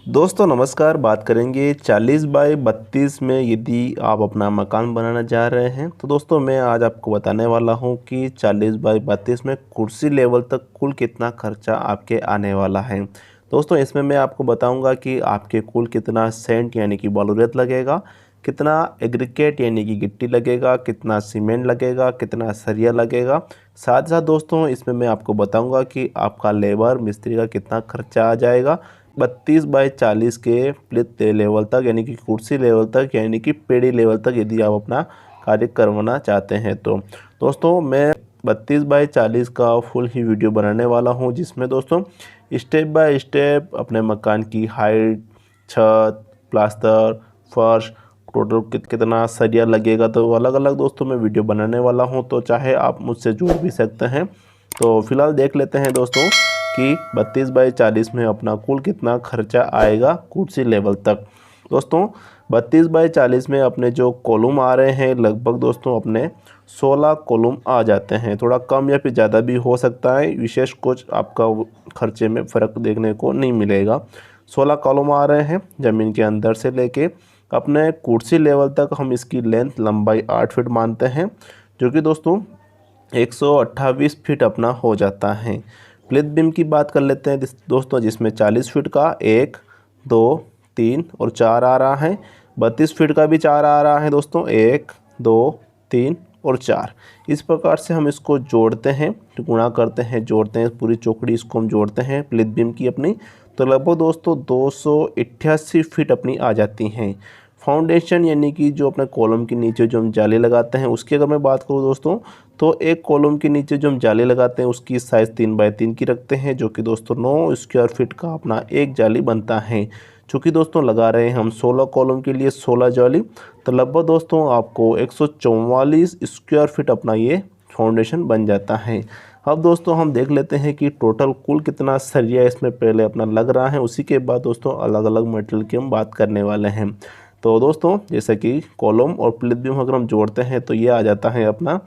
दोस्तों नमस्कार। बात करेंगे 40 बाई 32 में यदि आप अपना मकान बनाना चाह रहे हैं तो दोस्तों मैं आज आपको बताने वाला हूं कि 40 बाई 32 में कुर्सी लेवल तक कुल कितना खर्चा आपके आने वाला है। दोस्तों इसमें मैं आपको बताऊंगा कि आपके कुल कितना सेंट यानी कि बालूरेत लगेगा, कितना एग्रीगेट यानी कि गिट्टी लगेगा, कितना सीमेंट लगेगा, कितना सरिया लगेगा। साथ ही साथ दोस्तों इसमें मैं आपको बताऊंगा कि आपका लेबर मिस्त्री का कितना खर्चा आ जाएगा 32 बाई 40 के प्लिथ लेवल तक यानी कि कुर्सी लेवल तक यानी कि पेड़ी लेवल तक यदि आप अपना कार्य करवाना चाहते हैं तो दोस्तों मैं 32 बाई 40 का फुल ही वीडियो बनाने वाला हूं, जिसमें दोस्तों स्टेप बाय स्टेप अपने मकान की हाइट, छत, प्लास्टर, फर्श, टोटल कितना सरिया लगेगा, तो अलग अलग दोस्तों मैं वीडियो बनाने वाला हूं। तो चाहे आप मुझसे जुड़ भी सकते हैं। तो फिलहाल देख लेते हैं दोस्तों कि 32 बाई 40 में अपना कुल कितना खर्चा आएगा कुर्सी लेवल तक। दोस्तों 32 बाई 40 में अपने जो कॉलम आ रहे हैं लगभग दोस्तों अपने 16 कॉलम आ जाते हैं। थोड़ा कम या फिर ज़्यादा भी हो सकता है, विशेष कुछ आपका खर्चे में फ़र्क देखने को नहीं मिलेगा। 16 कॉलम आ रहे हैं ज़मीन के अंदर से लेके अपने कुर्सी लेवल तक। हम इसकी लेंथ लंबाई 8 फीट मानते हैं, जो कि दोस्तों 128 फीट अपना हो जाता है। प्लिथ बीम की बात कर लेते हैं दोस्तों, जिसमें 40 फीट का 1, 2, 3 और 4 आ रहा है। 32 फीट का भी 4 आ रहा है दोस्तों, 1, 2, 3 और 4। इस प्रकार से हम इसको जोड़ते हैं, गुणा करते हैं, जोड़ते हैं, पूरी चौकड़ी इसको हम जोड़ते हैं प्लिथ बीम की अपनी, तो लगभग दोस्तों 288 फीट अपनी आ जाती हैं। फाउंडेशन यानी कि जो अपने कॉलम के नीचे जो हम जाली लगाते हैं उसकी अगर मैं बात करूँ दोस्तों, तो एक कॉलम के नीचे जो हम जाली लगाते हैं उसकी साइज़ 3 बाई 3 की रखते हैं, जो कि दोस्तों 9 स्क्वायर फीट का अपना एक जाली बनता है। चूँकि दोस्तों लगा रहे हैं हम 16 कॉलम के लिए 16 जाली, तो लगभग दोस्तों आपको 144 स्क्वायर फीट अपना ये फाउंडेशन बन जाता है। अब दोस्तों हम देख लेते हैं कि टोटल कुल कितना सरिया इसमें पहले अपना लग रहा है, उसी के बाद दोस्तों अलग अलग मटेरियल की हम बात करने वाले हैं। तो दोस्तों जैसे कि कॉलम और प्लिथ बीम अगर हम जोड़ते हैं तो ये आ जाता है अपना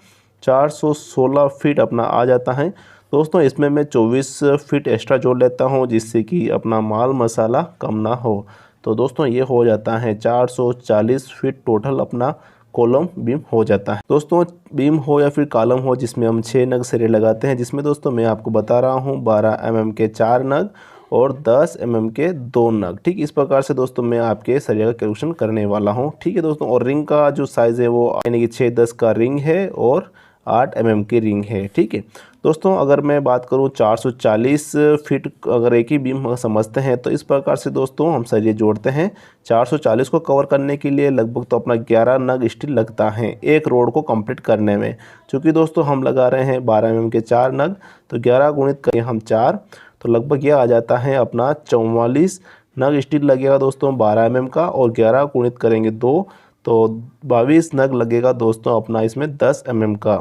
416 फीट अपना आ जाता है। दोस्तों इसमें मैं 24 फीट एक्स्ट्रा जोड़ लेता हूँ, जिससे कि अपना माल मसाला कम ना हो। तो दोस्तों ये हो जाता है 440 फीट टोटल अपना कॉलम बीम हो जाता है। दोस्तों बीम हो या फिर कॉलम हो जिसमें हम 6 नग सिरे लगाते हैं, जिसमें दोस्तों मैं आपको बता रहा हूँ 12 mm के 4 नग और 10 mm के 2 नग। ठीक इस प्रकार से दोस्तों मैं आपके सरिया का कैलकुलेशन करने वाला हूँ। ठीक है दोस्तों, और रिंग का जो साइज़ है वो यानी कि 6-10 का रिंग है और 8 mm की रिंग है। ठीक है दोस्तों, अगर मैं बात करूं 440 फीट अगर एक ही बीम समझते हैं तो इस प्रकार से दोस्तों हम सरिये जोड़ते हैं। 440 को कवर करने के लिए लगभग तो अपना 11 नग स्टील लगता है एक रोड को कंप्लीट करने में। चूँकि दोस्तों हम लगा रहे हैं 12 mm के 4 नग, तो 11 गुणित करें हम 4, तो लगभग यह आ जाता है अपना 44 नग स्टील लगेगा दोस्तों 12 mm का, और 11 गुणित करेंगे 2 तो 22 नग लगेगा दोस्तों अपना इसमें 10 mm का।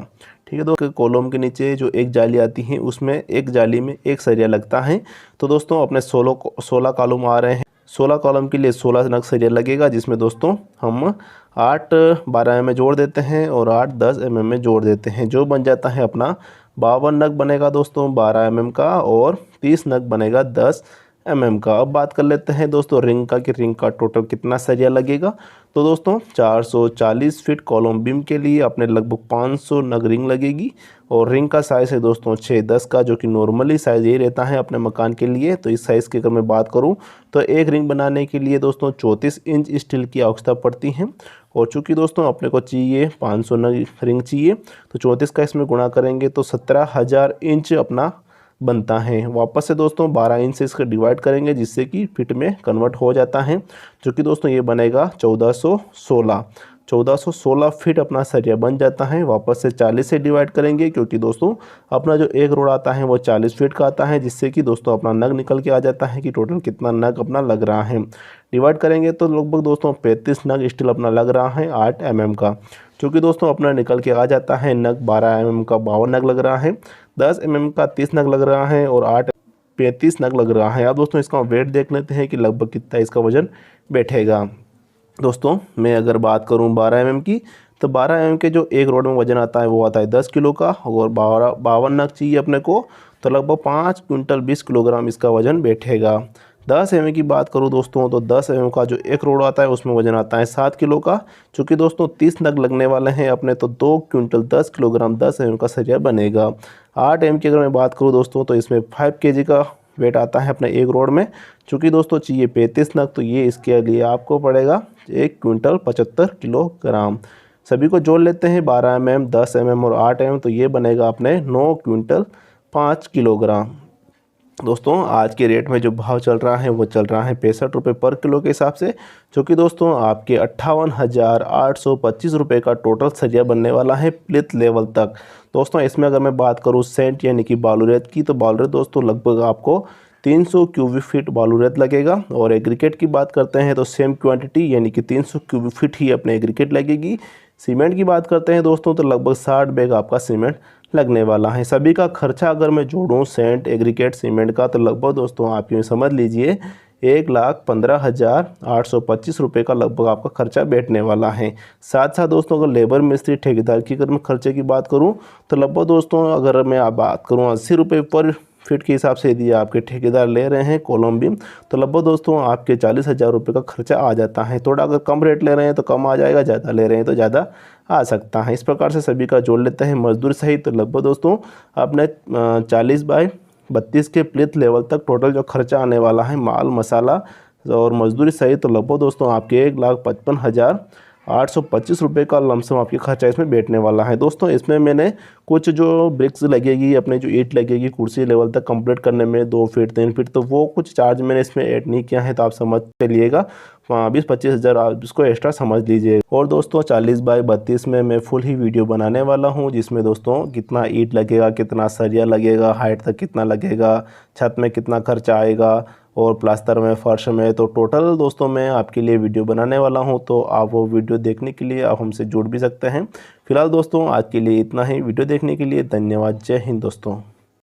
ठीक है दोस्तों, कॉलम के नीचे जो एक जाली आती है उसमें एक जाली में एक सरिया लगता है। तो दोस्तों अपने 16 कॉलम आ रहे हैं, 16 कॉलम के लिए 16 नग सरिया लगेगा, जिसमें दोस्तों हम 8 12 mm में जोड़ देते हैं और 8 10 mm में जोड़ देते हैं, जो बन जाता है अपना 52 नग बनेगा दोस्तों 12 mm का, और 30 नग बनेगा 10 mm का। अब बात कर लेते हैं दोस्तों रिंग का, कि रिंग का टोटल कितना सरिया लगेगा। तो दोस्तों 440 फीट कॉलम बीम के लिए अपने लगभग 500 नग रिंग लगेगी, और रिंग का साइज़ है दोस्तों 6-10 का, जो कि नॉर्मली साइज़ यही रहता है अपने मकान के लिए। तो इस साइज़ की अगर मैं बात करूं तो एक रिंग बनाने के लिए दोस्तों 34 इंच स्टील की आवश्यकता पड़ती है। और चूँकि दोस्तों अपने को चाहिए 500 नग रिंग चाहिए, तो 34 का इसमें गुणा करेंगे तो 17,000 इंच अपना बनता है। वापस से दोस्तों 12 इंच से इसका डिवाइड करेंगे, जिससे कि फिट में कन्वर्ट हो जाता है, जो कि दोस्तों ये बनेगा 1416 फीट अपना सरिया बन जाता है। वापस से 40 से डिवाइड करेंगे, क्योंकि दोस्तों अपना जो एक रोड आता है वो 40 फीट का आता है, जिससे कि दोस्तों अपना नग निकल के आ जाता है कि टोटल कितना नग अपना लग रहा है। डिवाइड करेंगे तो लगभग दोस्तों 35 नग स्टील अपना लग रहा है 8 mm का, क्योंकि दोस्तों अपना निकल के आ जाता है नग 12 mm का 52 नग लग रहा है, 10 mm का 30 नग लग रहा है, और 8 35 नग लग रहा है। अब दोस्तों इसका वेट देख लेते हैं कि लगभग कितना इसका वजन बैठेगा। दोस्तों मैं अगर बात करूं 12 mm की, तो 12 mm के जो एक रोड में वजन आता है वो आता है 10 किलो का, और 52 नग चाहिए अपने को, तो लगभग 5 क्विंटल 20 किलोग्राम इसका वजन बैठेगा। 10 एम की बात करूँ दोस्तों तो 10 एम का जो एक रोड आता है उसमें वजन आता है 7 किलो का। चूँकि दोस्तों 30 नग लगने वाले हैं अपने, तो 2 क्विंटल 10 किलोग्राम 10 एम का सरिया बनेगा। 8 एम की अगर मैं बात करूँ दोस्तों तो इसमें 5 केजी का वेट आता है अपने एक रोड में। चूँकि दोस्तों चाहिए 35 नग, तो ये इसके लिए आपको पड़ेगा 1 क्विंटल 75 किलोग्राम। सभी को जोड़ लेते हैं 12 mm 10 mm और 8 mm, तो ये बनेगा अपने 9 क्विंटल 5 किलोग्राम। दोस्तों आज के रेट में जो भाव चल रहा है वो चल रहा है 65 रुपये पर किलो के हिसाब से, जो कि दोस्तों आपके 58,825 रुपये का टोटल सरिया बनने वाला है प्लिथ लेवल तक। दोस्तों इसमें अगर मैं बात करूँ सेंट यानी कि बालू रेत की, तो बालू रेत दोस्तों लगभग आपको 300 क्यूबिक फीट बालू रेत लगेगा। और एग्रीकेट की बात करते हैं तो सेम क्वांटिटी यानी कि 300 क्यूबिक फीट ही अपने एग्रीकेट लगेगी। सीमेंट की बात करते हैं दोस्तों तो लगभग 60 बैग आपका सीमेंट लगने वाला है। सभी का खर्चा अगर मैं जोड़ूं सेंट एग्रीकेट सीमेंट का, तो लगभग दोस्तों आप यूँ समझ लीजिए 1,15,825 रुपये का लगभग आपका खर्चा बैठने वाला है। साथ साथ दोस्तों अगर लेबर मिस्त्री ठेकेदार की अगर मैं खर्चे की बात करूं तो लगभग दोस्तों अगर मैं आप बात करूं 80 रुपये पर फीट के हिसाब से यदि आपके ठेकेदार ले रहे हैं कॉलम बीम, तो लगभग दोस्तों आपके 40,000 रुपये का खर्चा आ जाता है। थोड़ा अगर कम रेट ले रहे हैं तो कम आ जाएगा, ज़्यादा ले रहे हैं तो ज़्यादा आ सकता है। इस प्रकार से सभी का जोड़ लेते हैं मजदूर सहित, तो लगभग दोस्तों अपने 40 बाई 32 के प्लिथ लेवल तक टोटल जो खर्चा आने वाला है माल मसाला और मजदूरी सहित, तो लगभग दोस्तों आपके 1,55,825 रुपये का लमसम आपके खर्चा इसमें बैठने वाला है। दोस्तों इसमें मैंने कुछ जो ब्रिक्स लगेगी अपने जो ईंट लगेगी कुर्सी लेवल तक कंप्लीट करने में 2 फीट 3 फीट, तो वो कुछ चार्ज मैंने इसमें ऐड नहीं किया है, तो आप समझ चलिएगा 20-25 हज़ार आप इसको एक्स्ट्रा समझ लीजिए। और दोस्तों 40 बाई 32 में मैं फुल ही वीडियो बनाने वाला हूँ, जिसमें दोस्तों कितना ईंट लगेगा, कितना सरिया लगेगा, हाइट तक कितना लगेगा, छत में कितना खर्चा आएगा और प्लास्टर में फर्श में, तो टोटल दोस्तों मैं आपके लिए वीडियो बनाने वाला हूं। तो आप वो वीडियो देखने के लिए आप हमसे जुड़ भी सकते हैं। फिलहाल दोस्तों आज के लिए इतना ही। वीडियो देखने के लिए धन्यवाद। जय हिंद दोस्तों।